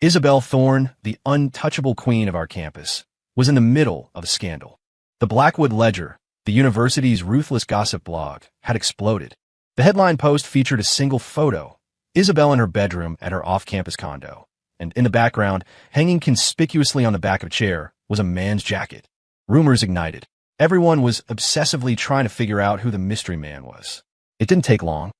Isabel Thorne, the untouchable queen of our campus, was in the middle of a scandal. The Blackwood Ledger, the university's ruthless gossip blog, had exploded. The headline post featured a single photo, Isabel in her bedroom at her off-campus condo, and in the background, hanging conspicuously on the back of a chair, was a man's jacket. Rumors ignited. Everyone was obsessively trying to figure out who the mystery man was. It didn't take long.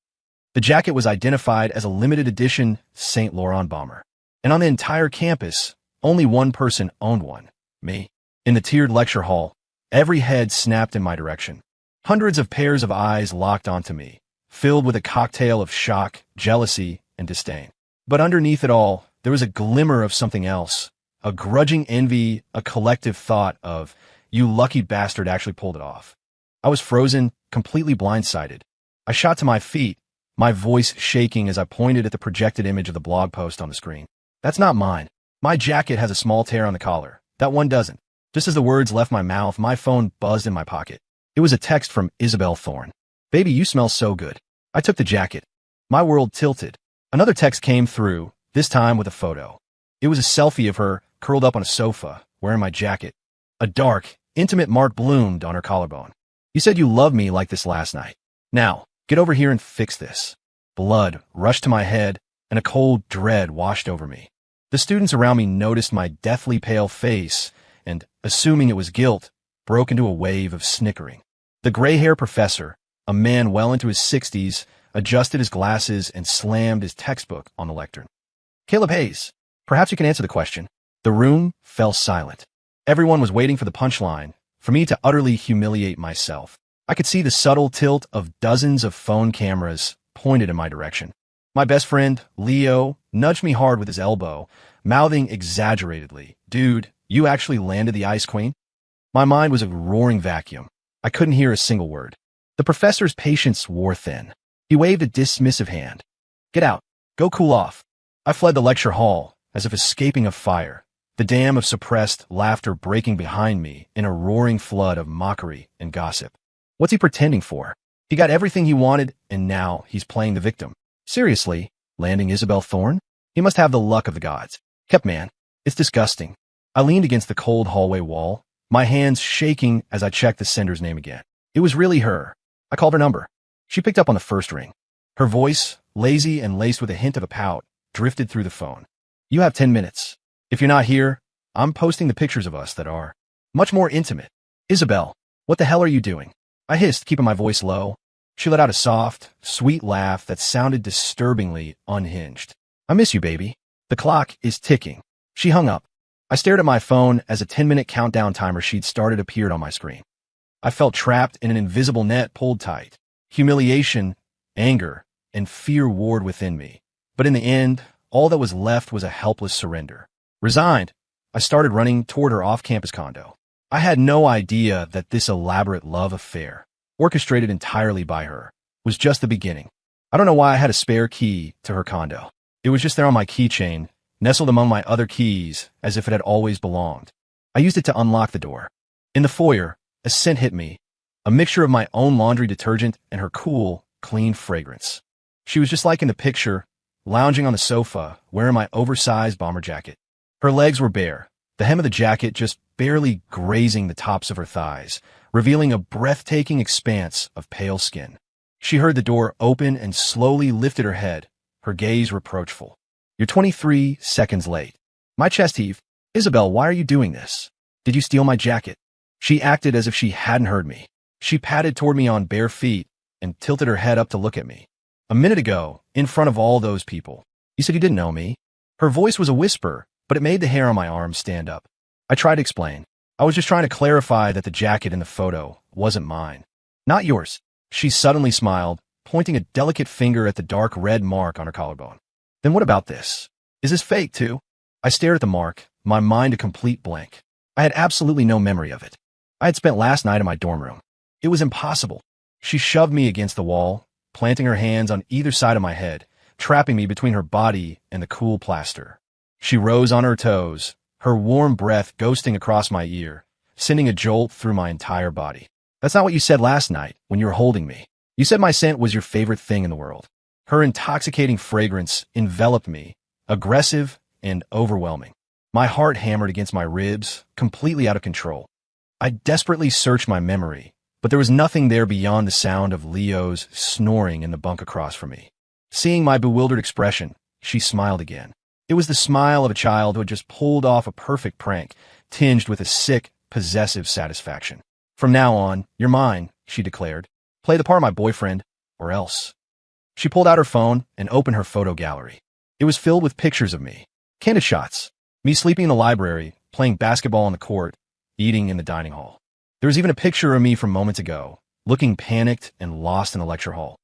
The jacket was identified as a limited edition Saint Laurent bomber. And on the entire campus, only one person owned one, me. In the tiered lecture hall, every head snapped in my direction. Hundreds of pairs of eyes locked onto me, filled with a cocktail of shock, jealousy, and disdain. But underneath it all, there was a glimmer of something else, a grudging envy, a collective thought of, you lucky bastard actually pulled it off. I was frozen, completely blindsided. I shot to my feet, my voice shaking as I pointed at the projected image of the blog post on the screen. That's not mine. My jacket has a small tear on the collar. That one doesn't. Just as the words left my mouth, my phone buzzed in my pocket. It was a text from Isabel Thorne. Baby, you smell so good. I took the jacket. My world tilted. Another text came through, this time with a photo. It was a selfie of her, curled up on a sofa, wearing my jacket. A dark, intimate mark bloomed on her collarbone. You said you loved me like this last night. Now, get over here and fix this. Blood rushed to my head, and a cold dread washed over me. The students around me noticed my deathly pale face and, assuming it was guilt, broke into a wave of snickering. The gray-haired professor, a man well into his 60s, adjusted his glasses and slammed his textbook on the lectern. Caleb Hayes, perhaps you can answer the question. The room fell silent. Everyone was waiting for the punchline, for me to utterly humiliate myself. I could see the subtle tilt of dozens of phone cameras pointed in my direction. My best friend, Leo, nudged me hard with his elbow, mouthing exaggeratedly, "Dude, you actually landed the Ice Queen?" My mind was a roaring vacuum. I couldn't hear a single word. The professor's patience wore thin. He waved a dismissive hand. "Get out. Go cool off." I fled the lecture hall, as if escaping a fire, the dam of suppressed laughter breaking behind me in a roaring flood of mockery and gossip. What's he pretending for? He got everything he wanted, and now he's playing the victim. Seriously, landing Isabel Thorne? He must have the luck of the gods. Hep man, it's disgusting. I leaned against the cold hallway wall, my hands shaking as I checked the sender's name again. It was really her. I called her number. She picked up on the first ring. Her voice, lazy and laced with a hint of a pout, drifted through the phone. "You have 10 minutes. If you're not here, I'm posting the pictures of us that are much more intimate." "Isabel, what the hell are you doing?" I hissed, keeping my voice low. She let out a soft, sweet laugh that sounded disturbingly unhinged. "I miss you, baby. The clock is ticking." She hung up. I stared at my phone as a 10-minute countdown timer she'd started appeared on my screen. I felt trapped in an invisible net pulled tight. Humiliation, anger, and fear warred within me. But in the end, all that was left was a helpless surrender. Resigned, I started running toward her off-campus condo. I had no idea that this elaborate love affair, orchestrated entirely by her, was just the beginning. I don't know why I had a spare key to her condo. It was just there on my keychain, nestled among my other keys, as if it had always belonged. I used it to unlock the door. In the foyer, a scent hit me, a mixture of my own laundry detergent and her cool, clean fragrance. She was just like in the picture, lounging on the sofa, wearing my oversized bomber jacket. Her legs were bare, the hem of the jacket just barely grazing the tops of her thighs, revealing a breathtaking expanse of pale skin. She heard the door open and slowly lifted her head, her gaze reproachful. "You're 23 seconds late." My chest heaved. "Isabel, why are you doing this? Did you steal my jacket?" She acted as if she hadn't heard me. She padded toward me on bare feet and tilted her head up to look at me. "A minute ago, in front of all those people, you said you didn't know me." Her voice was a whisper, but it made the hair on my arm stand up. I tried to explain. I was just trying to clarify that the jacket in the photo wasn't mine. "Not yours." She suddenly smiled, pointing a delicate finger at the dark red mark on her collarbone. "Then what about this? Is this fake, too?" I stared at the mark, my mind a complete blank. I had absolutely no memory of it. I had spent last night in my dorm room. It was impossible. She shoved me against the wall, planting her hands on either side of my head, trapping me between her body and the cool plaster. She rose on her toes, her warm breath ghosting across my ear, sending a jolt through my entire body. "That's not what you said last night when you were holding me. You said my scent was your favorite thing in the world." Her intoxicating fragrance enveloped me, aggressive, and overwhelming. My heart hammered against my ribs, completely out of control. I desperately searched my memory, but there was nothing there beyond the sound of Leo's snoring in the bunk across from me. Seeing my bewildered expression, she smiled again. It was the smile of a child who had just pulled off a perfect prank, tinged with a sick, possessive satisfaction. "From now on, you're mine," she declared. "Play the part of my boyfriend, or else." She pulled out her phone and opened her photo gallery. It was filled with pictures of me. Candid shots. Me sleeping in the library, playing basketball on the court, eating in the dining hall. There was even a picture of me from moments ago, looking panicked and lost in the lecture hall.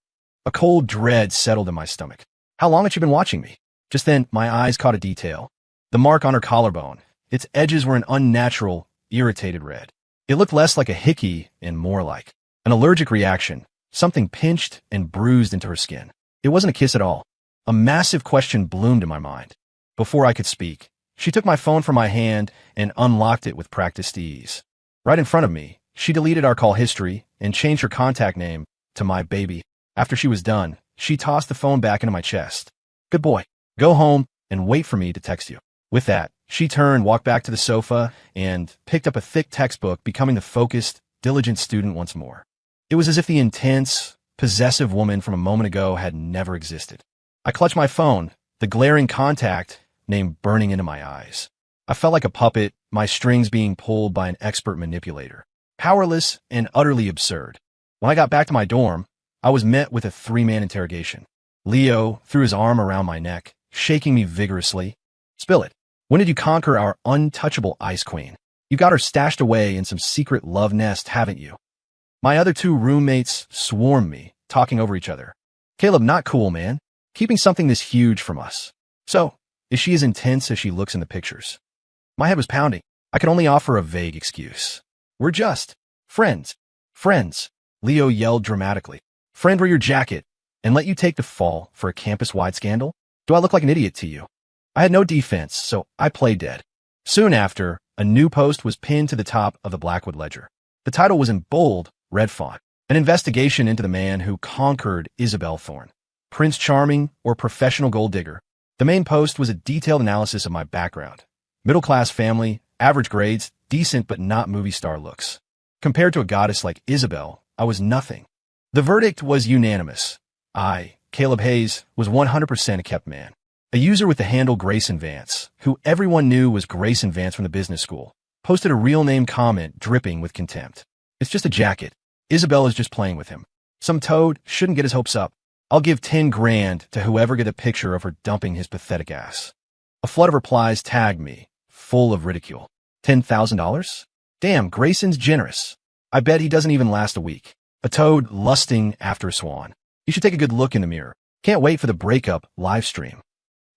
A cold dread settled in my stomach. How long had she been watching me? Just then, my eyes caught a detail. The mark on her collarbone. Its edges were an unnatural, irritated red. It looked less like a hickey and more like an allergic reaction, something pinched and bruised into her skin. It wasn't a kiss at all. A massive question bloomed in my mind. Before I could speak, she took my phone from my hand and unlocked it with practiced ease. Right in front of me, she deleted our call history and changed her contact name to my baby. After she was done, she tossed the phone back into my chest. "Good boy. Go home and wait for me to text you." With that, she turned, walked back to the sofa, and picked up a thick textbook, becoming the focused, diligent student once more. It was as if the intense, possessive woman from a moment ago had never existed. I clutched my phone, the glaring contact name burning into my eyes. I felt like a puppet, my strings being pulled by an expert manipulator. Powerless and utterly absurd. When I got back to my dorm, I was met with a three-man interrogation. Leo threw his arm around my neck, shaking me vigorously. "Spill it. When did you conquer our untouchable Ice Queen? You got her stashed away in some secret love nest, haven't you?" My other two roommates swarmed me, talking over each other. "Caleb, not cool, man. Keeping something this huge from us. So, is she as intense as she looks in the pictures?" My head was pounding. I could only offer a vague excuse. "We're just friends." "Friends," Leo yelled dramatically. "Friend, wear your jacket and let you take the fall for a campus-wide scandal? Do I look like an idiot to you?" I had no defense, so I played dead. Soon after, a new post was pinned to the top of the Blackwood Ledger. The title was in bold, red font. An investigation into the man who conquered Isabel Thorne. Prince Charming or professional gold digger. The main post was a detailed analysis of my background. Middle-class family, average grades, decent but not movie star looks. Compared to a goddess like Isabel, I was nothing. The verdict was unanimous. I, Caleb Hayes, was 100% a kept man. A user with the handle Grayson Vance, who everyone knew was Grayson Vance from the business school, posted a real name comment dripping with contempt. "It's just a jacket. Isabel is just playing with him. Some toad shouldn't get his hopes up. I'll give 10 grand to whoever get a picture of her dumping his pathetic ass." A flood of replies tagged me, full of ridicule. $10,000? Damn, Grayson's generous. I bet he doesn't even last a week. A toad lusting after a swan. You should take a good look in the mirror. Can't wait for the breakup live stream.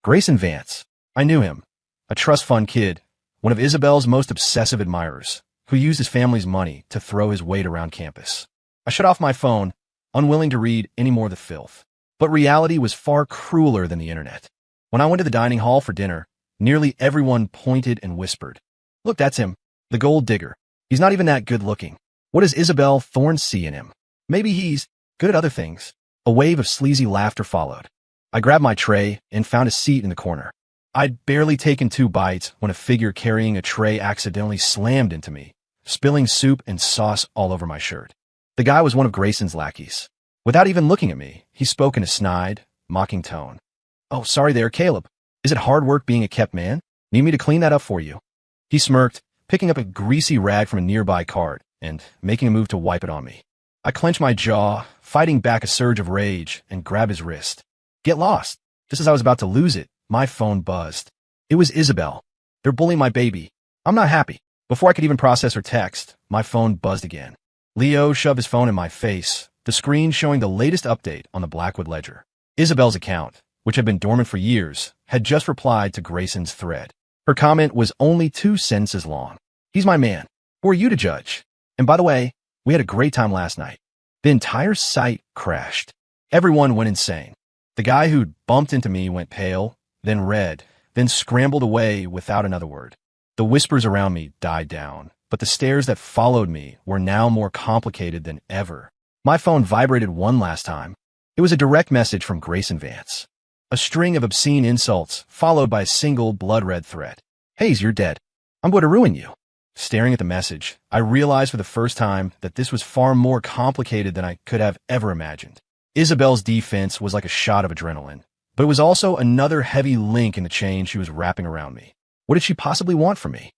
Grayson Vance. I knew him. A trust fund kid, one of Isabel's most obsessive admirers, who used his family's money to throw his weight around campus. I shut off my phone, unwilling to read any more of the filth. But reality was far crueler than the internet. When I went to the dining hall for dinner, nearly everyone pointed and whispered, "Look, that's him, the gold digger. He's not even that good looking. What does Isabel Thorne see in him? Maybe he's good at other things." A wave of sleazy laughter followed. I grabbed my tray and found a seat in the corner. I'd barely taken 2 bites when a figure carrying a tray accidentally slammed into me, spilling soup and sauce all over my shirt. The guy was one of Grayson's lackeys. Without even looking at me, he spoke in a snide, mocking tone. "Oh, sorry there, Caleb. Is it hard work being a kept man? Need me to clean that up for you?" He smirked, picking up a greasy rag from a nearby cart and making a move to wipe it on me. I clenched my jaw, fighting back a surge of rage, and grabbed his wrist. Get lost. Just as I was about to lose it, my phone buzzed. It was Isabel. "They're bullying my baby. I'm not happy." Before I could even process her text, my phone buzzed again. Leo shoved his phone in my face, the screen showing the latest update on the Blackwood Ledger. Isabel's account, which had been dormant for years, had just replied to Grayson's thread. Her comment was only 2 sentences long. "He's my man. Who are you to judge? And by the way, we had a great time last night." The entire site crashed. Everyone went insane. The guy who'd bumped into me went pale, then red, then scrambled away without another word. The whispers around me died down, but the stares that followed me were now more complicated than ever. My phone vibrated one last time. It was a direct message from Grayson Vance. A string of obscene insults, followed by a single blood-red threat. Hayes, you're dead. I'm going to ruin you. Staring at the message, I realized for the first time that this was far more complicated than I could have ever imagined. Isabel's defense was like a shot of adrenaline, but it was also another heavy link in the chain she was wrapping around me. What did she possibly want from me?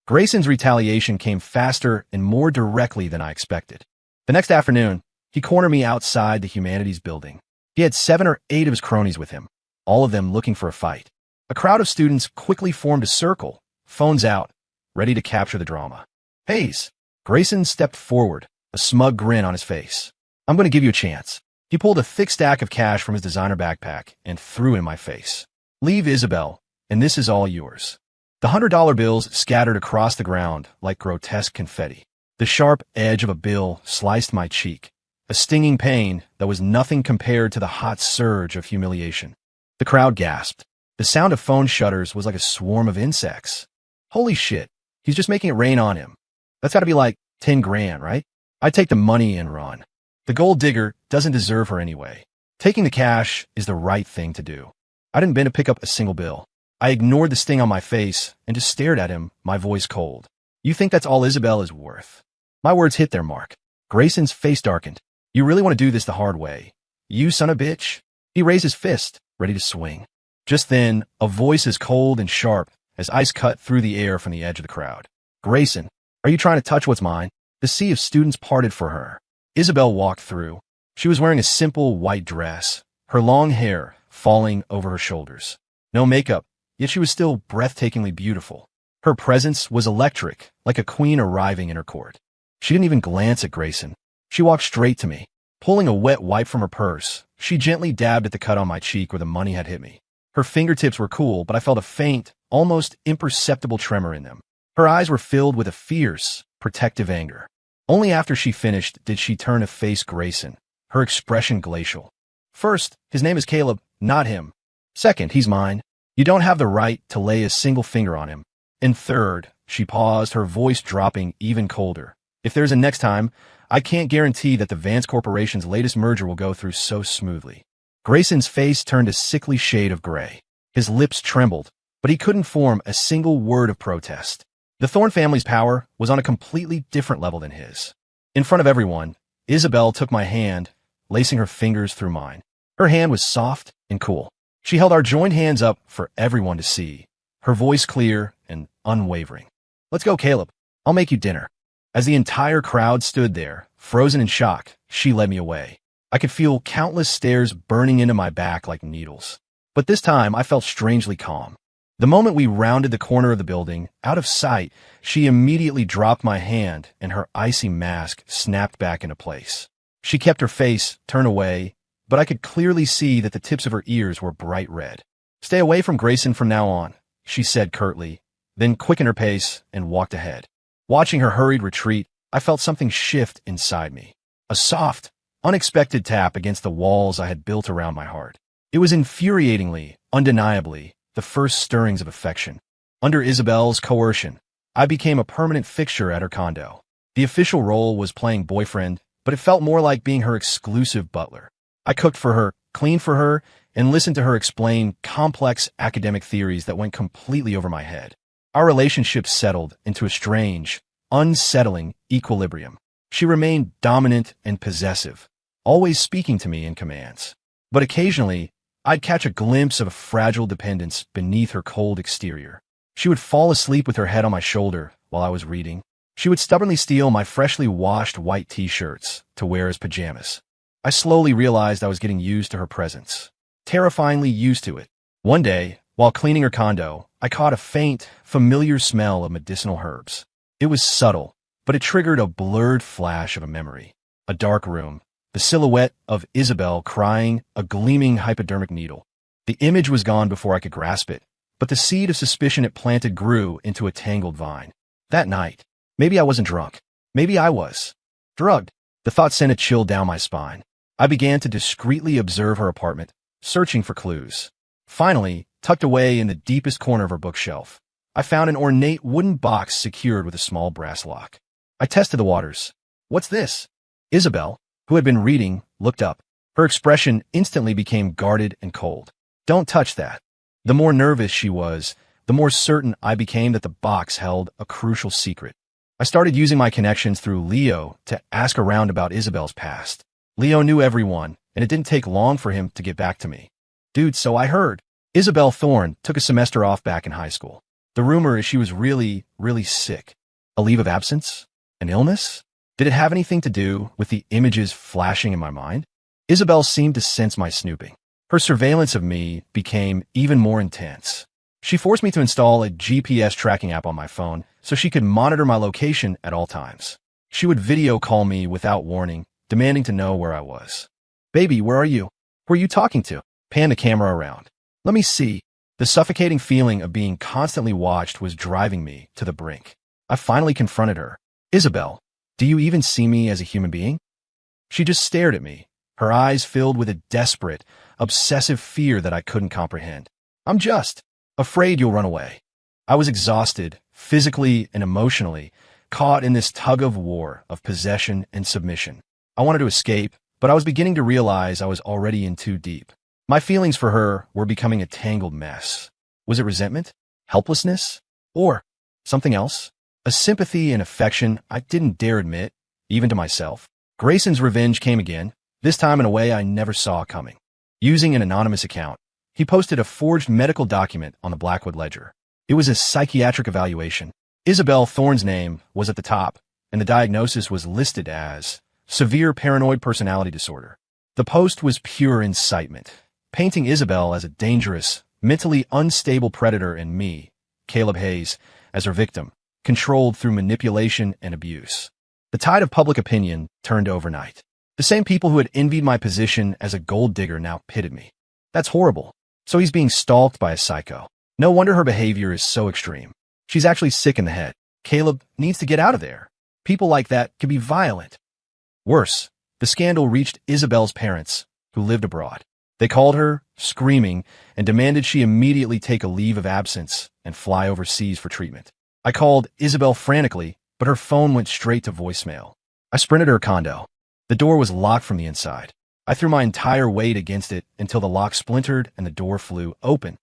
Grayson's retaliation came faster and more directly than I expected. The next afternoon, he cornered me outside the Humanities building. He had 7 or 8 of his cronies with him, all of them looking for a fight. A crowd of students quickly formed a circle, phones out, ready to capture the drama. Hayes. Grayson stepped forward, a smug grin on his face. I'm going to give you a chance. He pulled a thick stack of cash from his designer backpack and threw it in my face. Leave Isabel, and this is all yours. The $100 bills scattered across the ground like grotesque confetti. The sharp edge of a bill sliced my cheek, a stinging pain that was nothing compared to the hot surge of humiliation. The crowd gasped. The sound of phone shutters was like a swarm of insects. Holy shit, he's just making it rain on him. That's gotta be like 10 grand, right? I'd take the money and run. The gold digger doesn't deserve her anyway. Taking the cash is the right thing to do. I didn't bend to pick up a single bill. I ignored the sting on my face and just stared at him, my voice cold. You think that's all Isabel is worth? My words hit their mark. Grayson's face darkened. You really want to do this the hard way? You son of a bitch? He raised his fist, ready to swing. Just then, a voice as cold and sharp as ice cut through the air from the edge of the crowd. Grayson, are you trying to touch what's mine? The sea of students parted for her. Isabel walked through. She was wearing a simple white dress, her long hair falling over her shoulders. No makeup, yet she was still breathtakingly beautiful. Her presence was electric, like a queen arriving in her court. She didn't even glance at Grayson. She walked straight to me. Pulling a wet wipe from her purse, she gently dabbed at the cut on my cheek where the money had hit me. Her fingertips were cool, but I felt a faint, almost imperceptible tremor in them. Her eyes were filled with a fierce, protective anger. Only after she finished did she turn to face Grayson, her expression glacial. First, his name is Caleb, not him. Second, he's mine. You don't have the right to lay a single finger on him. And third, she paused, her voice dropping even colder. If there's a next time, I can't guarantee that the Vance Corporation's latest merger will go through so smoothly. Grayson's face turned a sickly shade of gray. His lips trembled, but he couldn't form a single word of protest. The Thorne family's power was on a completely different level than his. In front of everyone, Isabel took my hand, lacing her fingers through mine. Her hand was soft and cool. She held our joined hands up for everyone to see, her voice clear and unwavering. Let's go, Caleb. I'll make you dinner. As the entire crowd stood there, frozen in shock, she led me away. I could feel countless stares burning into my back like needles. But this time, I felt strangely calm. The moment we rounded the corner of the building, out of sight, she immediately dropped my hand and her icy mask snapped back into place. She kept her face turned away, but I could clearly see that the tips of her ears were bright red. Stay away from Grayson from now on, she said curtly, then quickened her pace and walked ahead. Watching her hurried retreat, I felt something shift inside me. A soft, unexpected tap against the walls I had built around my heart. It was infuriatingly, undeniably, the first stirrings of affection. Under Isabel's coercion, I became a permanent fixture at her condo. The official role was playing boyfriend, but it felt more like being her exclusive butler. I cooked for her, cleaned for her, and listened to her explain complex academic theories that went completely over my head. Our relationship settled into a strange, unsettling equilibrium. She remained dominant and possessive, always speaking to me in commands. But occasionally, I'd catch a glimpse of a fragile dependence beneath her cold exterior. She would fall asleep with her head on my shoulder while I was reading. She would stubbornly steal my freshly washed white t-shirts to wear as pajamas. I slowly realized I was getting used to her presence, terrifyingly used to it. One day, while cleaning her condo, I caught a faint, familiar smell of medicinal herbs. It was subtle, but it triggered a blurred flash of a memory. A dark room, the silhouette of Isabel crying, a gleaming hypodermic needle. The image was gone before I could grasp it, but the seed of suspicion it planted grew into a tangled vine. That night, maybe I wasn't drunk. Maybe I was drugged. The thought sent a chill down my spine. I began to discreetly observe her apartment, searching for clues. Finally, tucked away in the deepest corner of her bookshelf, I found an ornate wooden box secured with a small brass lock. I tested the waters. What's this? Isabel, who had been reading, looked up. Her expression instantly became guarded and cold. Don't touch that. The more nervous she was, the more certain I became that the box held a crucial secret. I started using my connections through Leo to ask around about Isabel's past. Leo knew everyone, and it didn't take long for him to get back to me. Dude, so I heard. Isabel Thorne took a semester off back in high school. The rumor is she was really, really sick. A leave of absence? An illness? Did it have anything to do with the images flashing in my mind? Isabel seemed to sense my snooping. Her surveillance of me became even more intense. She forced me to install a GPS tracking app on my phone so she could monitor my location at all times. She would video call me without warning, demanding to know where I was. Baby, where are you? Who are you talking to? Pan the camera around. Let me see. The suffocating feeling of being constantly watched was driving me to the brink. I finally confronted her. Isabel, do you even see me as a human being? She just stared at me, her eyes filled with a desperate, obsessive fear that I couldn't comprehend. I'm just afraid you'll run away. I was exhausted, physically and emotionally, caught in this tug-of-war of possession and submission. I wanted to escape, but I was beginning to realize I was already in too deep. My feelings for her were becoming a tangled mess. Was it resentment? Helplessness? Or something else? A sympathy and affection I didn't dare admit, even to myself. Grayson's revenge came again, this time in a way I never saw coming. Using an anonymous account, he posted a forged medical document on the Blackwood Ledger. It was a psychiatric evaluation. Isabel Thorne's name was at the top, and the diagnosis was listed as severe paranoid personality disorder. The post was pure incitement, painting Isabel as a dangerous, mentally unstable predator and me, Caleb Hayes, as her victim, controlled through manipulation and abuse. The tide of public opinion turned overnight. The same people who had envied my position as a gold digger now pitted me. That's horrible. So he's being stalked by a psycho. No wonder her behavior is so extreme. She's actually sick in the head. Caleb needs to get out of there. People like that can be violent. Worse, the scandal reached Isabel's parents, who lived abroad. They called her, screaming, and demanded she immediately take a leave of absence and fly overseas for treatment. I called Isabel frantically, but her phone went straight to voicemail. I sprinted to her condo. The door was locked from the inside. I threw my entire weight against it until the lock splintered and the door flew open.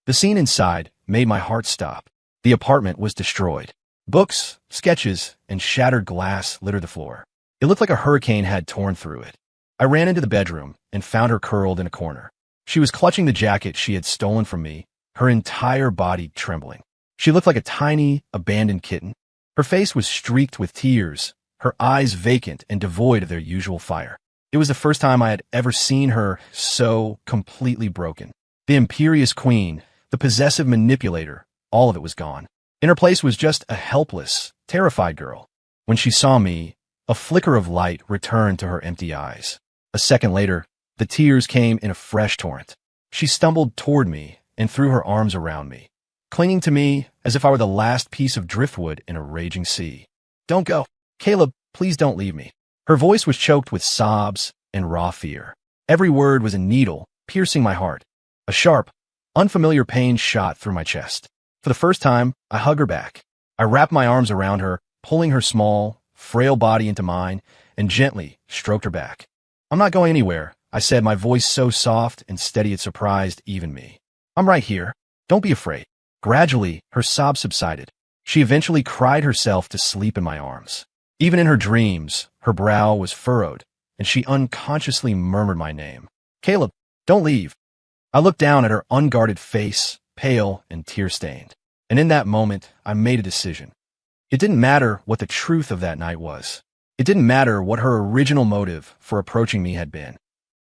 The scene inside made my heart stop. The apartment was destroyed. Books, sketches, and shattered glass littered the floor. It looked like a hurricane had torn through it. I ran into the bedroom and found her curled in a corner. She was clutching the jacket she had stolen from me, her entire body trembling. She looked like a tiny, abandoned kitten. Her face was streaked with tears, her eyes vacant and devoid of their usual fire. It was the first time I had ever seen her so completely broken. The imperious queen, the possessive manipulator, all of it was gone. In her place was just a helpless, terrified girl. When she saw me, a flicker of light returned to her empty eyes. A second later, the tears came in a fresh torrent. She stumbled toward me and threw her arms around me, clinging to me as if I were the last piece of driftwood in a raging sea. Don't go. Caleb, please don't leave me. Her voice was choked with sobs and raw fear. Every word was a needle, piercing my heart. A sharp, unfamiliar pain shot through my chest. For the first time, I hugged her back. I wrapped my arms around her, pulling her small, frail body into mine, and gently stroked her back. I'm not going anywhere, I said, my voice so soft and steady it surprised even me. I'm right here. Don't be afraid. Gradually, her sobs subsided. She eventually cried herself to sleep in my arms. Even in her dreams, her brow was furrowed, and she unconsciously murmured my name. Caleb, don't leave. I looked down at her unguarded face, pale and tear-stained. And in that moment, I made a decision. It didn't matter what the truth of that night was. It didn't matter what her original motive for approaching me had been.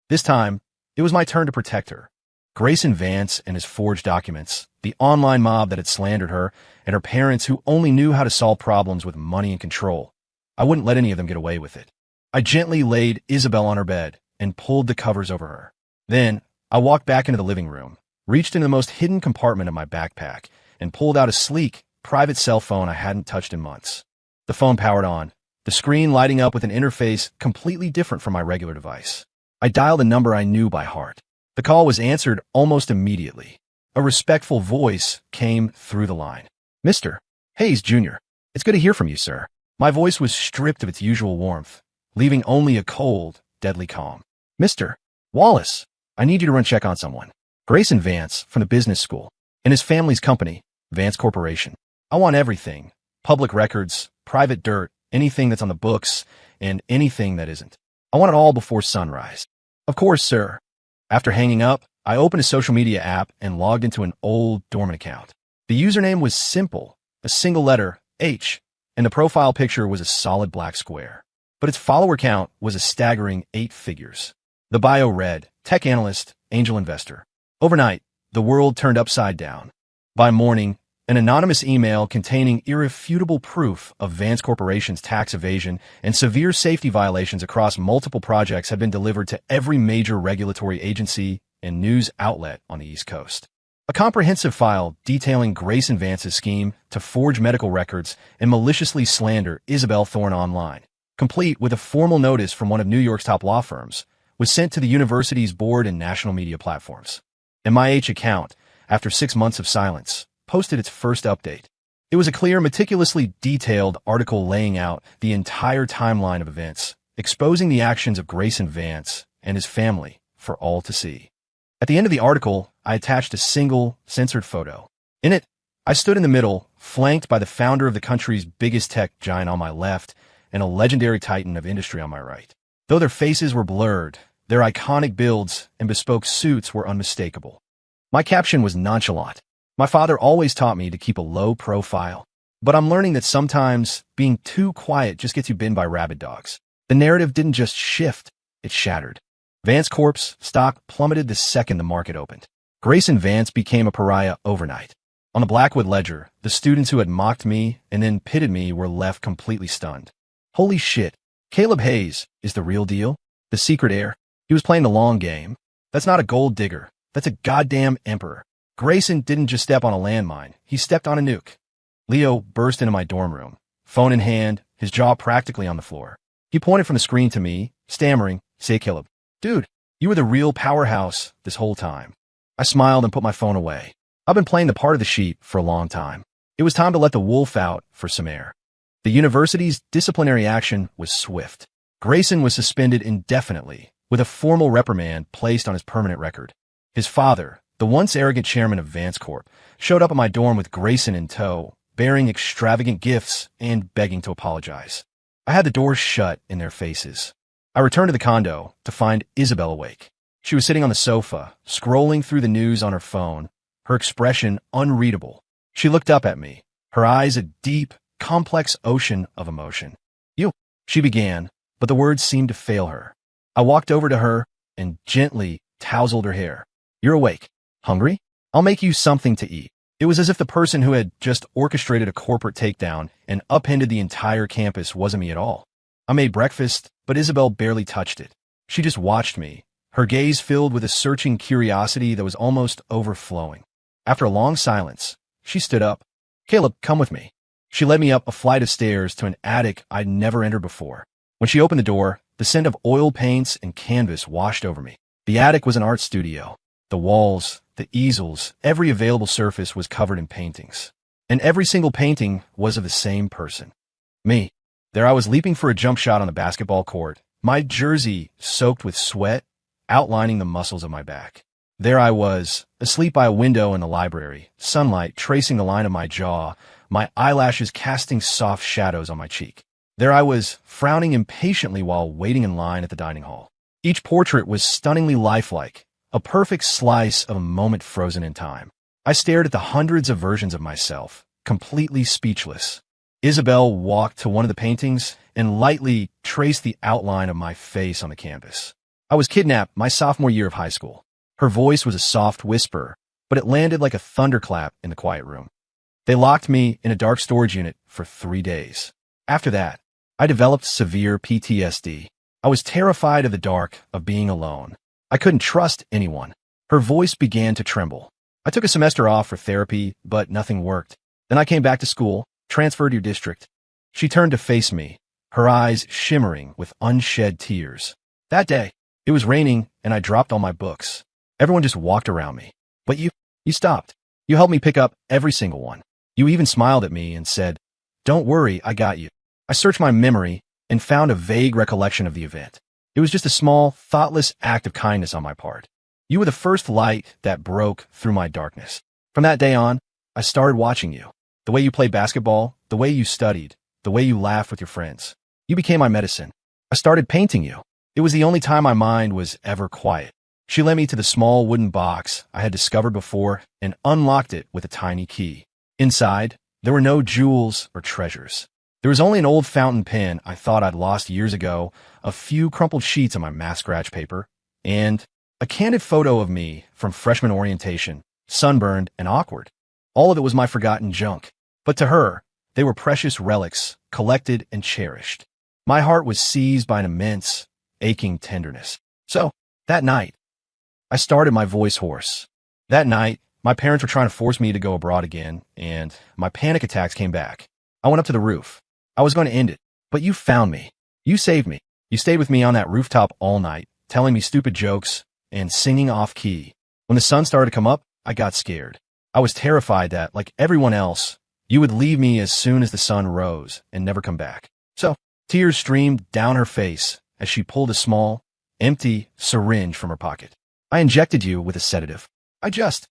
This time, it was my turn to protect her. Grayson Vance and his forged documents, the online mob that had slandered her, and her parents who only knew how to solve problems with money and control. I wouldn't let any of them get away with it. I gently laid Isabel on her bed and pulled the covers over her. Then, I walked back into the living room, reached into the most hidden compartment of my backpack, and pulled out a sleek, private cell phone I hadn't touched in months. The phone powered on, the screen lighting up with an interface completely different from my regular device. I dialed a number I knew by heart. The call was answered almost immediately. A respectful voice came through the line. Mr. Hayes, Jr. It's good to hear from you, sir. My voice was stripped of its usual warmth, leaving only a cold, deadly calm. Mr. Wallace, I need you to run check on someone. Grayson Vance from the business school, and his family's company, Vance Corporation. I want everything. Public records, private dirt, anything that's on the books, and anything that isn't. I want it all before sunrise. Of course, sir. After hanging up, I opened a social media app and logged into an old dormant account. The username was simple, a single letter, H, and the profile picture was a solid black square. But its follower count was a staggering 8 figures. The bio read, tech analyst, angel investor. Overnight, the world turned upside down. By morning, an anonymous email containing irrefutable proof of Vance Corporation's tax evasion and severe safety violations across multiple projects had been delivered to every major regulatory agency and news outlet on the East Coast. A comprehensive file detailing Grayson Vance's scheme to forge medical records and maliciously slander Isabel Thorne online, complete with a formal notice from one of New York's top law firms, was sent to the university's board and national media platforms. And my H account, after 6 months of silence, posted its first update. It was a clear, meticulously detailed article laying out the entire timeline of events, exposing the actions of Grayson Vance and his family for all to see. At the end of the article, I attached a single, censored photo. In it, I stood in the middle, flanked by the founder of the country's biggest tech giant on my left and a legendary titan of industry on my right. Though their faces were blurred, their iconic builds and bespoke suits were unmistakable. My caption was nonchalant. My father always taught me to keep a low profile, but I'm learning that sometimes being too quiet just gets you bitten by rabid dogs. The narrative didn't just shift, it shattered. Vance Corp's stock plummeted the second the market opened. Grayson Vance became a pariah overnight. On the Blackwood Ledger, the students who had mocked me and then pitted me were left completely stunned. Holy shit, Caleb Hayes is the real deal? The secret heir? He was playing the long game. That's not a gold digger. That's a goddamn emperor. Grayson didn't just step on a landmine. He stepped on a nuke. Leo burst into my dorm room, phone in hand, his jaw practically on the floor. He pointed from the screen to me, stammering, "Say, Caleb. Dude, you were the real powerhouse this whole time." I smiled and put my phone away. I've been playing the part of the sheep for a long time. It was time to let the wolf out for some air. The university's disciplinary action was swift. Grayson was suspended indefinitely, with a formal reprimand placed on his permanent record. His father, the once arrogant chairman of Vance Corp, showed up at my dorm with Grayson in tow, bearing extravagant gifts and begging to apologize. I had the doors shut in their faces. I returned to the condo to find Isabel awake. She was sitting on the sofa, scrolling through the news on her phone, her expression unreadable. She looked up at me, her eyes a deep, complex ocean of emotion. "You," she began, but the words seemed to fail her. I walked over to her and gently tousled her hair. "You're awake. Hungry? I'll make you something to eat." It was as if the person who had just orchestrated a corporate takedown and upended the entire campus wasn't me at all. I made breakfast, but Isabel barely touched it. She just watched me, her gaze filled with a searching curiosity that was almost overflowing. After a long silence, she stood up. "Caleb, come with me." She led me up a flight of stairs to an attic I'd never entered before. When she opened the door, the scent of oil paints and canvas washed over me. The attic was an art studio. The walls, the easels, every available surface was covered in paintings. And every single painting was of the same person. Me. There I was leaping for a jump shot on the basketball court, my jersey soaked with sweat, outlining the muscles of my back. There I was, asleep by a window in the library, sunlight tracing the line of my jaw, my eyelashes casting soft shadows on my cheek. There I was, frowning impatiently while waiting in line at the dining hall. Each portrait was stunningly lifelike, a perfect slice of a moment frozen in time. I stared at the hundreds of versions of myself, completely speechless. Isabel walked to one of the paintings and lightly traced the outline of my face on the canvas. I was kidnapped my sophomore year of high school. Her voice was a soft whisper, but it landed like a thunderclap in the quiet room. They locked me in a dark storage unit for 3 days. After that, I developed severe PTSD. I was terrified of the dark, of being alone. I couldn't trust anyone. Her voice began to tremble. I took a semester off for therapy, but nothing worked. Then I came back to school, transferred to your district. She turned to face me, her eyes shimmering with unshed tears. That day, it was raining and I dropped all my books. Everyone just walked around me. But you stopped. You helped me pick up every single one. You even smiled at me and said, "Don't worry, I got you." I searched my memory and found a vague recollection of the event. It was just a small, thoughtless act of kindness on my part. You were the first light that broke through my darkness. From that day on, I started watching you. The way you played basketball, the way you studied, the way you laughed with your friends. You became my medicine. I started painting you. It was the only time my mind was ever quiet. She led me to the small wooden box I had discovered before and unlocked it with a tiny key. Inside, there were no jewels or treasures. There was only an old fountain pen I thought I'd lost years ago, a few crumpled sheets of my math scratch paper, and a candid photo of me from freshman orientation, sunburned and awkward. All of it was my forgotten junk. But to her, they were precious relics, collected and cherished. My heart was seized by an immense, aching tenderness. So, that night, I started my voice hoarse. That night, my parents were trying to force me to go abroad again, and my panic attacks came back. I went up to the roof. I was going to end it, but you found me. You saved me. You stayed with me on that rooftop all night, telling me stupid jokes and singing off-key. When the sun started to come up, I got scared. I was terrified that, like everyone else, you would leave me as soon as the sun rose and never come back. So, tears streamed down her face as she pulled a small, empty syringe from her pocket. I injected you with a sedative. I just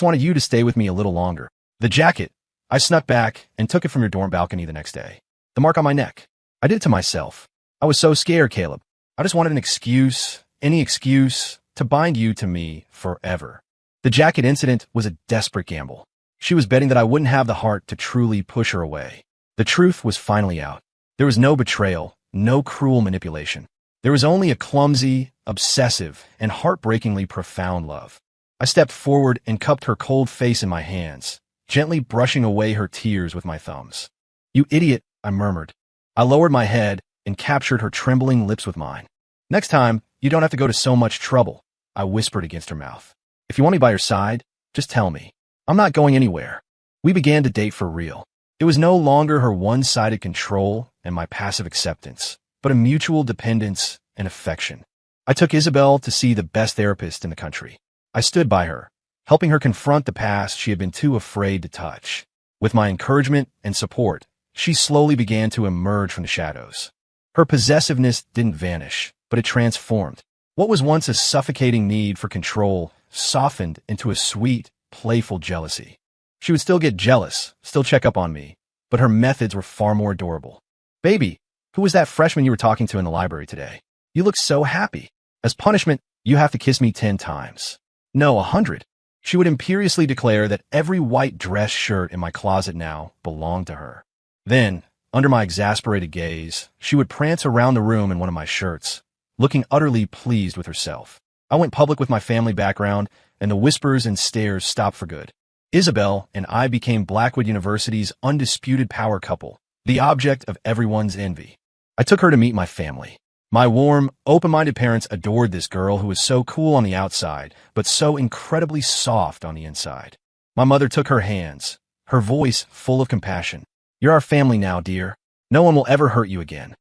wanted you to stay with me a little longer. The jacket, I snuck back and took it from your dorm balcony the next day. The mark on my neck, I did it to myself. I was so scared, Caleb. I just wanted an excuse, any excuse, to bind you to me forever. The jacket incident was a desperate gamble. She was betting that I wouldn't have the heart to truly push her away. The truth was finally out. There was no betrayal, no cruel manipulation. There was only a clumsy, obsessive, and heartbreakingly profound love. I stepped forward and cupped her cold face in my hands, gently brushing away her tears with my thumbs. You idiot, I murmured. I lowered my head and captured her trembling lips with mine. Next time, you don't have to go to so much trouble, I whispered against her mouth. If you want me by your side, just tell me. I'm not going anywhere. We began to date for real. It was no longer her one-sided control and my passive acceptance, but a mutual dependence and affection. I took Isabel to see the best therapist in the country. I stood by her, helping her confront the past she had been too afraid to touch. With my encouragement and support, she slowly began to emerge from the shadows. Her possessiveness didn't vanish, but it transformed. What was once a suffocating need for control softened into a sweet, playful jealousy. She would still get jealous, still check up on me, but her methods were far more adorable. Baby, who was that freshman you were talking to in the library today? You look so happy. As punishment, you have to kiss me 10 times. No, 100. She would imperiously declare that every white dress shirt in my closet now belonged to her. Then, under my exasperated gaze, she would prance around the room in one of my shirts, looking utterly pleased with herself. I went public with my family background, and the whispers and stares stopped for good. Isabel and I became Blackwood University's undisputed power couple, the object of everyone's envy. I took her to meet my family. My warm, open-minded parents adored this girl who was so cool on the outside, but so incredibly soft on the inside. My mother took her hands, her voice full of compassion. You're our family now, dear. No one will ever hurt you again.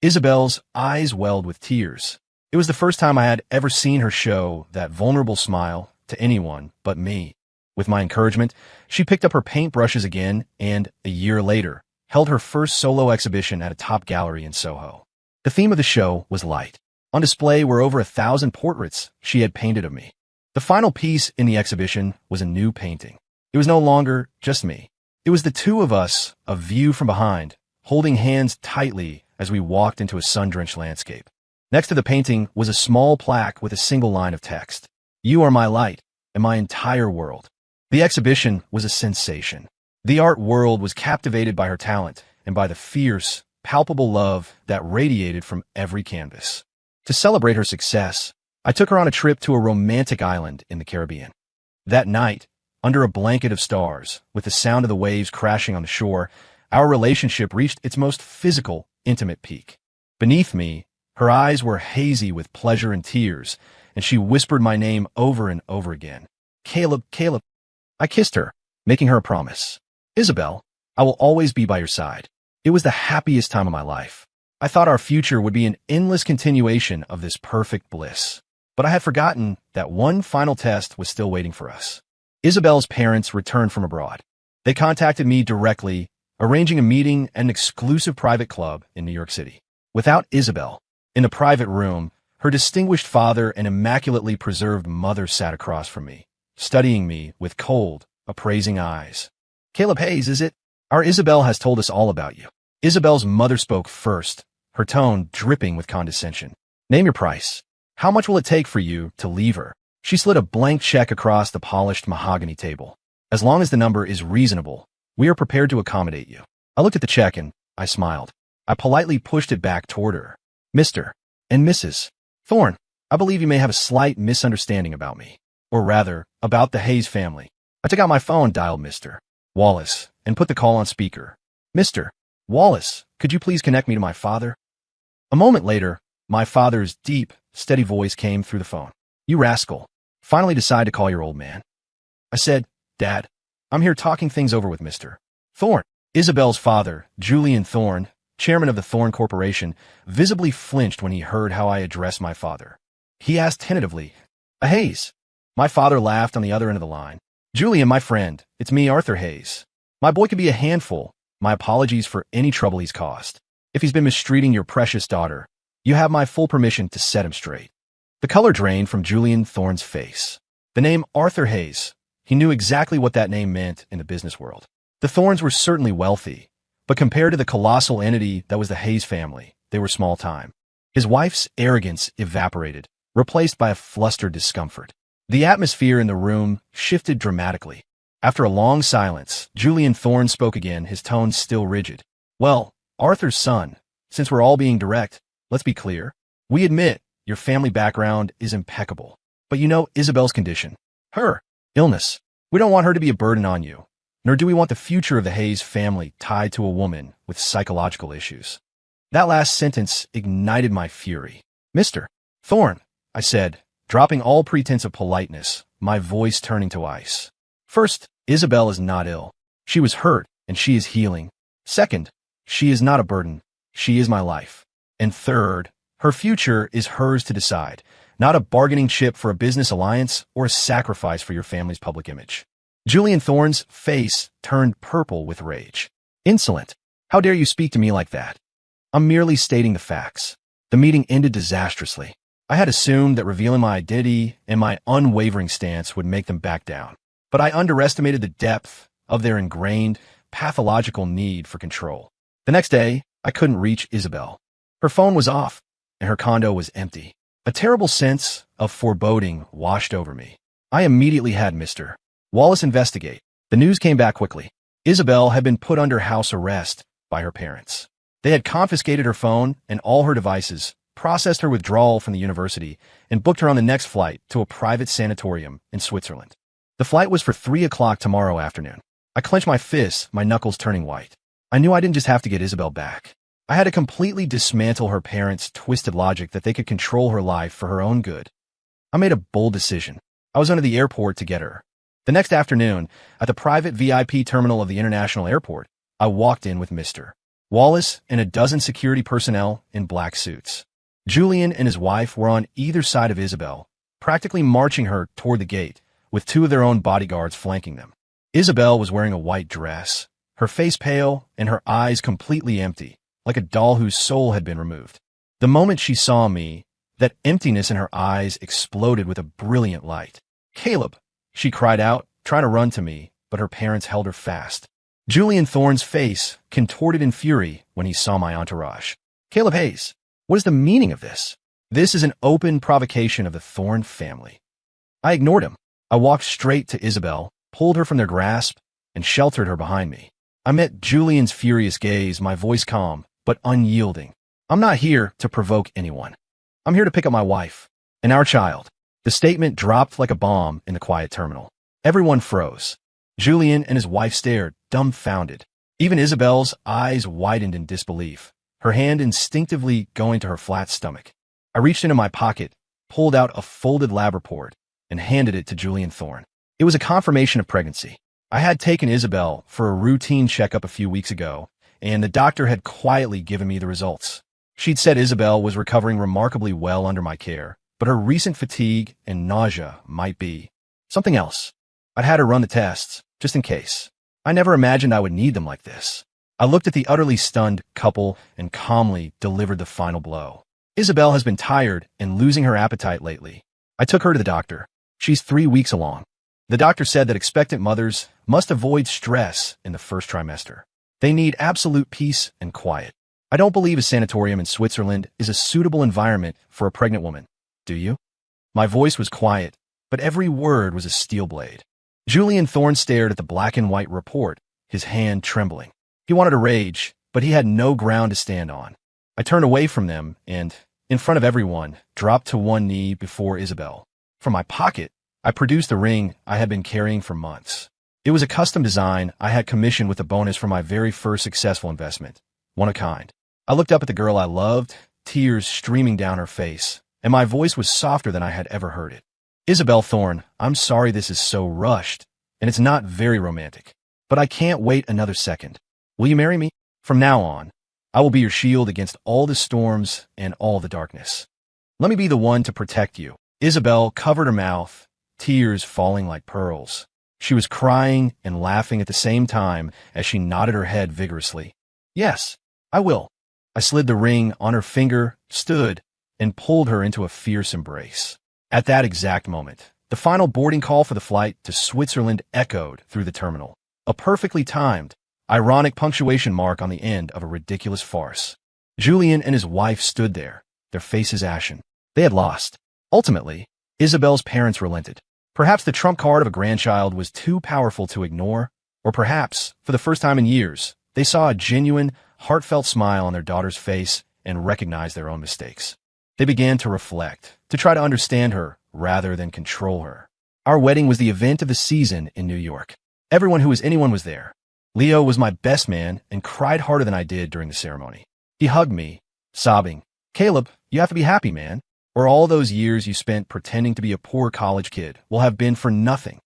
Isabel's eyes welled with tears. It was the first time I had ever seen her show that vulnerable smile to anyone but me. With my encouragement, she picked up her paintbrushes again and, a year later, held her first solo exhibition at a top gallery in Soho. The theme of the show was light. On display were over 1,000 portraits she had painted of me. The final piece in the exhibition was a new painting. It was no longer just me. It was the two of us, a view from behind, holding hands tightly as we walked into a sun-drenched landscape. Next to the painting was a small plaque with a single line of text. You are my light, and my entire world. The exhibition was a sensation. The art world was captivated by her talent and by the fierce, palpable love that radiated from every canvas. To celebrate her success, I took her on a trip to a romantic island in the Caribbean. That night, under a blanket of stars, with the sound of the waves crashing on the shore, our relationship reached its most physical, intimate peak. Beneath me, her eyes were hazy with pleasure and tears, and she whispered my name over and over again. Caleb, Caleb. I kissed her, making her a promise. Isabel, I will always be by your side. It was the happiest time of my life. I thought our future would be an endless continuation of this perfect bliss. But I had forgotten that one final test was still waiting for us. Isabel's parents returned from abroad. They contacted me directly, arranging a meeting at an exclusive private club in New York City. Without Isabel, in the private room, Her distinguished father and immaculately preserved mother sat across from me, studying me with cold, appraising eyes. "Caleb Hayes, is it? Our Isabel has told us all about you." Isabel's mother spoke first, her tone dripping with condescension. "Name your price. How much will it take for you to leave her?" She slid a blank check across the polished mahogany table. "As long as the number is reasonable, we are prepared to accommodate you." I looked at the check and I smiled. I politely pushed it back toward her. "Mr. and Mrs. Thorne, I believe you may have a slight misunderstanding about me. Or rather, about the Hayes family." I took out my phone, dialed Mr. Wallace, and put the call on speaker. "Mr. Wallace, could you please connect me to my father?" A moment later, my father's deep, steady voice came through the phone. "You rascal. Finally decide to call your old man." I said, "Dad, I'm here talking things over with Mr. Thorne." Isabel's father, Julian Thorne, chairman of the Thorne Corporation, visibly flinched when he heard how I addressed my father. He asked tentatively, "A Hayes?" My father laughed on the other end of the line. "Julian, my friend, it's me, Arthur Hayes. My boy can be a handful. My apologies for any trouble he's caused. If he's been mistreating your precious daughter, you have my full permission to set him straight." The color drained from Julian Thorne's face. The name Arthur Hayes. He knew exactly what that name meant in the business world. The Thornes were certainly wealthy, but compared to the colossal entity that was the Hayes family, they were small time. His wife's arrogance evaporated, replaced by a flustered discomfort. The atmosphere in the room shifted dramatically. After a long silence, Julian Thorne spoke again, his tone still rigid. "Well, Arthur's son, since we're all being direct, let's be clear. We admit your family background is impeccable. But you know Isabel's condition. Her illness. We don't want her to be a burden on you, nor do we want the future of the Hayes family tied to a woman with psychological issues." That last sentence ignited my fury. "Mr. Thorne," I said, dropping all pretense of politeness, my voice turning to ice. "First, Isabel is not ill. She was hurt, and she is healing. Second, she is not a burden. She is my life. And third, her future is hers to decide, not a bargaining chip for a business alliance or a sacrifice for your family's public image." Julian Thorne's face turned purple with rage. "Insolent. How dare you speak to me like that? I'm merely stating the facts." The meeting ended disastrously. I had assumed that revealing my identity and my unwavering stance would make them back down. But I underestimated the depth of their ingrained, pathological need for control. The next day, I couldn't reach Isabel. Her phone was off, and her condo was empty. A terrible sense of foreboding washed over me. I immediately had Mr. Wallace investigate. The news came back quickly. Isabel had been put under house arrest by her parents. They had confiscated her phone and all her devices, processed her withdrawal from the university, and booked her on the next flight to a private sanatorium in Switzerland. The flight was for 3 o'clock tomorrow afternoon. I clenched my fists, my knuckles turning white. I knew I didn't just have to get Isabel back. I had to completely dismantle her parents' twisted logic that they could control her life for her own good. I made a bold decision. I was under the airport to get her. The next afternoon, at the private VIP terminal of the international airport, I walked in with Mr. Wallace and a dozen security personnel in black suits. Julian and his wife were on either side of Isabel, practically marching her toward the gate, with 2 of their own bodyguards flanking them. Isabel was wearing a white dress, her face pale and her eyes completely empty, like a doll whose soul had been removed. The moment she saw me, that emptiness in her eyes exploded with a brilliant light. "Caleb!" she cried out, trying to run to me, but her parents held her fast. Julian Thorne's face contorted in fury when he saw my entourage. "Caleb Hayes, what is the meaning of this? This is an open provocation of the Thorne family." I ignored him. I walked straight to Isabel, pulled her from their grasp, and sheltered her behind me. I met Julian's furious gaze, my voice calm, but unyielding. "I'm not here to provoke anyone. I'm here to pick up my wife and our child." The statement dropped like a bomb in the quiet terminal. Everyone froze. Julian and his wife stared, dumbfounded. Even Isabel's eyes widened in disbelief, her hand instinctively going to her flat stomach. I reached into my pocket, pulled out a folded lab report, and handed it to Julian Thorne. It was a confirmation of pregnancy. I had taken Isabel for a routine checkup a few weeks ago, and the doctor had quietly given me the results. She'd said Isabel was recovering remarkably well under my care, but her recent fatigue and nausea might be something else. I'd had her run the tests, just in case. I never imagined I would need them like this. I looked at the utterly stunned couple and calmly delivered the final blow. Isabel has been tired and losing her appetite lately. I took her to the doctor. She's 3 weeks along. The doctor said that expectant mothers must avoid stress in the first trimester. They need absolute peace and quiet. I don't believe a sanatorium in Switzerland is a suitable environment for a pregnant woman. Do you? My voice was quiet, but every word was a steel blade. Julian Thorne stared at the black and white report, his hand trembling. He wanted to rage, but he had no ground to stand on. I turned away from them and, in front of everyone, dropped to one knee before Isabel. From my pocket, I produced a ring I had been carrying for months. It was a custom design I had commissioned with a bonus for my very first successful investment, one of a kind. I looked up at the girl I loved, tears streaming down her face, and my voice was softer than I had ever heard it. Isabel Thorne, I'm sorry this is so rushed, and it's not very romantic, but I can't wait another second. Will you marry me? From now on, I will be your shield against all the storms and all the darkness. Let me be the one to protect you. Isabel covered her mouth, tears falling like pearls. She was crying and laughing at the same time as she nodded her head vigorously. Yes, I will. I slid the ring on her finger, stood, and pulled her into a fierce embrace. At that exact moment, the final boarding call for the flight to Switzerland echoed through the terminal. A perfectly timed, ironic punctuation mark on the end of a ridiculous farce. Julian and his wife stood there, their faces ashen. They had lost. Ultimately, Isabel's parents relented. Perhaps the trump card of a grandchild was too powerful to ignore, or perhaps, for the first time in years, they saw a genuine, heartfelt smile on their daughter's face and recognized their own mistakes. They began to reflect, to try to understand her rather than control her. Our wedding was the event of the season in New York. Everyone who was anyone was there. Leo was my best man and cried harder than I did during the ceremony. He hugged me, sobbing, "Caleb, you have to be happy, man, or all those years you spent pretending to be a poor college kid will have been for nothing."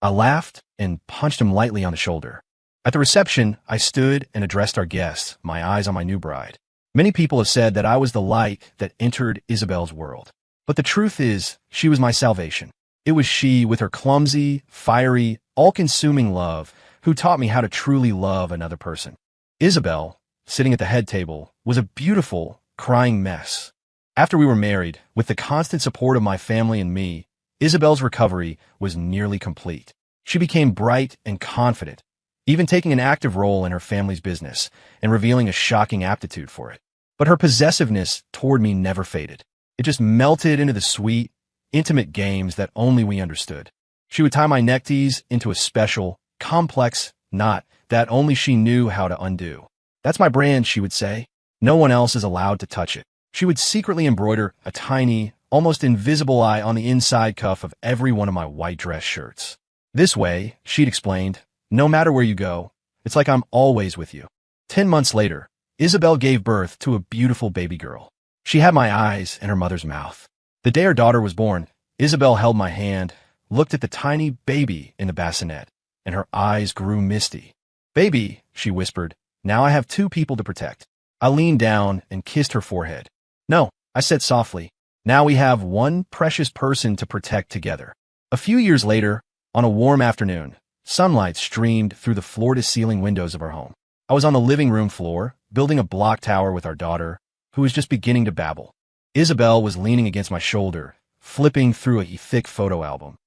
I laughed and punched him lightly on the shoulder. At the reception, I stood and addressed our guests, my eyes on my new bride. Many people have said that I was the light that entered Isabel's world. But the truth is, she was my salvation. It was she, with her clumsy, fiery, all-consuming love, who taught me how to truly love another person. Isabel, sitting at the head table, was a beautiful, crying mess. After we were married, with the constant support of my family and me, Isabel's recovery was nearly complete. She became bright and confident, even taking an active role in her family's business and revealing a shocking aptitude for it. But her possessiveness toward me never faded. It just melted into the sweet, intimate games that only we understood. She would tie my neckties into a special, complex knot that only she knew how to undo. "That's my brand," she would say. "No one else is allowed to touch it." She would secretly embroider a tiny, almost invisible eye on the inside cuff of every one of my white dress shirts. This way, she'd explained, no matter where you go, it's like I'm always with you. 10 months later, Isabel gave birth to a beautiful baby girl. She had my eyes and her mother's mouth. The day her daughter was born, Isabel held my hand, looked at the tiny baby in the bassinet, and her eyes grew misty. "Baby," she whispered, "now I have 2 people to protect." I leaned down and kissed her forehead. "No," I said softly, "now we have one precious person to protect together." A few years later, on a warm afternoon, sunlight streamed through the floor-to-ceiling windows of our home. I was on the living room floor, building a block tower with our daughter, who was just beginning to babble. Isabel was leaning against my shoulder, flipping through a thick photo album.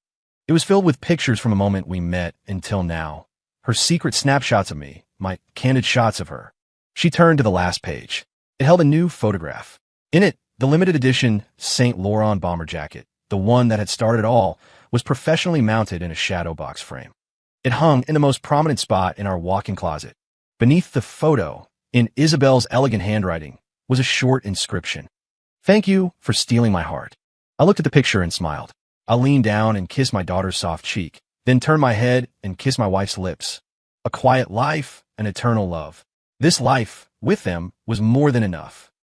It was filled with pictures from the moment we met until now. Her secret snapshots of me, my candid shots of her. She turned to the last page. It held a new photograph. In it, the limited edition Saint Laurent bomber jacket, the one that had started it all, was professionally mounted in a shadow box frame. It hung in the most prominent spot in our walk-in closet. Beneath the photo, in Isabel's elegant handwriting, was a short inscription. "Thank you for stealing my heart." I looked at the picture and smiled. I leaned down and kissed my daughter's soft cheek, then turned my head and kissed my wife's lips. A quiet life, an eternal love. This life, with them, was more than enough.